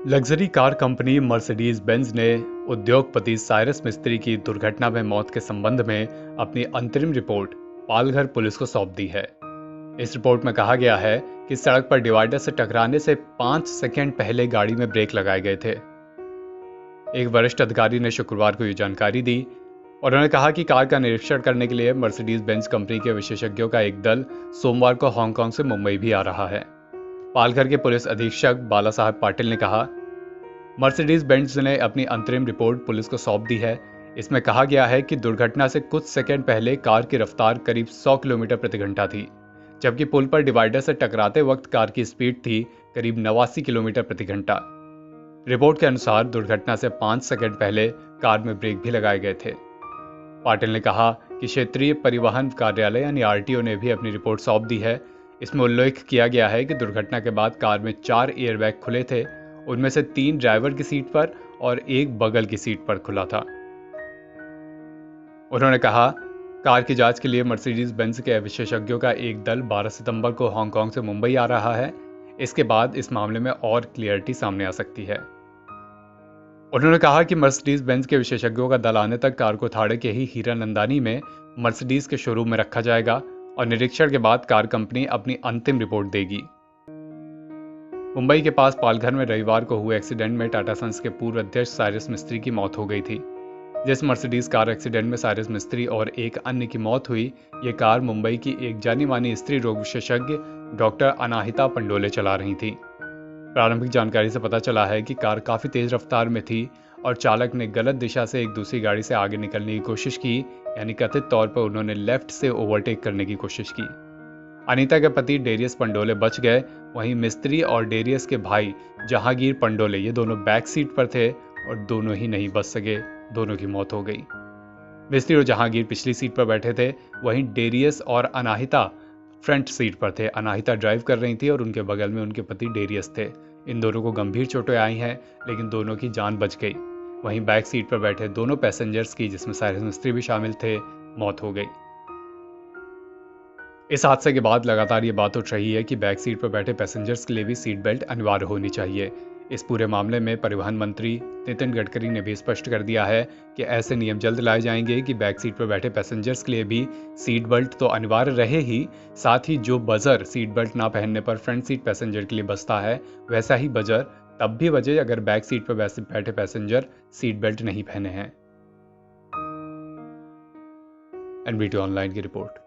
Luxury car company Mercedes Benz ने उद्योगपति Cyrus मिस्त्री की दुर्घटना में मौत के संबंध में अपनी अंतरिम रिपोर्ट पालघर पुलिस को सौंप दी है। इस रिपोर्ट में कहा गया है कि सड़क पर डिवाइडर से टकराने से 5 सेकंड पहले गाड़ी में ब्रेक लगाए गए थे। एक वरिष्ठ अधिकारी ने शुक्रवार को ये जानकारी दी और उन्होंने कहा कि कार का निरीक्षण करने के लिए मर्सिडीज बेंज कंपनी के विशेषज्ञों का एक दल सोमवार को हांगकांग से मुंबई भी आ रहा है। पालघर के पुलिस अधीक्षक बाला साहब पाटिल ने कहा, मर्सिडीज बेंज ने अपनी अंतरिम रिपोर्ट पुलिस को सौंप दी है। इसमें कहा गया है कि दुर्घटना से कुछ सेकंड पहले कार की रफ्तार करीब 100 किलोमीटर प्रति घंटा थी, जबकि पुल पर डिवाइडर से टकराते वक्त कार की स्पीड थी करीब 89 किलोमीटर प्रति घंटा। रिपोर्ट के अनुसार दुर्घटना से 5 सेकंड पहले कार में ब्रेक भी लगाए गए थे। पाटिल ने कहा कि क्षेत्रीय परिवहन कार्यालय यानी आरटीओ ने भी अपनी रिपोर्ट सौंप दी है। इसमें उल्लेख किया गया है कि दुर्घटना के बाद कार में 4 एयरबैग खुले थे, उनमें से 3 ड्राइवर की सीट पर और 1 बगल की सीट पर खुला था। उन्होंने कहा, कार की जांच के लिए मर्सिडीज बेंज के विशेषज्ञों का एक दल 12 सितंबर को हांगकांग से मुंबई आ रहा है। इसके बाद इस मामले में और क्लियरिटी सामने आ सकती है। उन्होंने कहा कि मर्सिडीज बेंज के विशेषज्ञों का दल आने तक कार को थाड़े के ही हीरानंदानी में मर्सिडीज के शोरूम में रखा जाएगा और निरीक्षण के बाद कार कंपनी अपनी अंतिम रिपोर्ट देगी। मुंबई के पास पालघर में रविवार को हुए एक्सीडेंट में टाटा सन्स के पूर्व अध्यक्ष साइरस मिस्त्री की मौत हो गई थी। जिस मर्सिडीज कार एक्सीडेंट में साइरस मिस्त्री और एक अन्य की मौत हुई, ये कार मुंबई की एक जानी मानी स्त्री रोग विशेषज्ञ डॉक्टर अनाहिता पंडोले चला रही थी। प्रारंभिक जानकारी से पता चला है कि कार काफी तेज रफ्तार में थी और चालक ने गलत दिशा से एक दूसरी गाड़ी से आगे निकलने की कोशिश की, यानी कथित तौर पर उन्होंने लेफ्ट से ओवरटेक करने की कोशिश की। अनीता के पति डेरियस पंडोले बच गए, वहीं मिस्त्री और डेरियस के भाई जहांगीर पंडोले ये दोनों बैक सीट पर थे और दोनों ही नहीं बच सके, दोनों की मौत हो गई। मिस्त्री और जहांगीर पिछली सीट पर बैठे थे, वहीं डेरियस और अनाहिता फ्रंट सीट पर थे। अनाहिता ड्राइव कर रही थी और उनके बगल में उनके पति डेरियस थे। इन दोनों को गंभीर चोटें आई हैं, लेकिन दोनों की जान बच गई। वहीं बैक सीट पर बैठे दोनों पैसेंजर्स की, जिसमें साइरस मिस्त्री भी शामिल थे, मौत हो गई। इस हादसे के बाद लगातार ये बात उठ रही है कि बैक सीट पर बैठे पैसेंजर्स के लिए भी सीट बेल्ट अनिवार्य होनी चाहिए। इस पूरे मामले में परिवहन मंत्री नितिन गडकरी ने भी स्पष्ट कर दिया है कि ऐसे नियम जल्द लाए जाएंगे कि बैक सीट पर बैठे पैसेंजर्स के लिए भी सीट बेल्ट तो अनिवार्य रहे ही, साथ ही जो बजर सीट बेल्ट ना पहनने पर फ्रंट सीट पैसेंजर के लिए बजता है, वैसा ही बजर तब भी बजे अगर बैक सीट पर बैठे पैसेंजर सीट बेल्ट नहीं पहने हैं। एनबीटी ऑनलाइन की रिपोर्ट।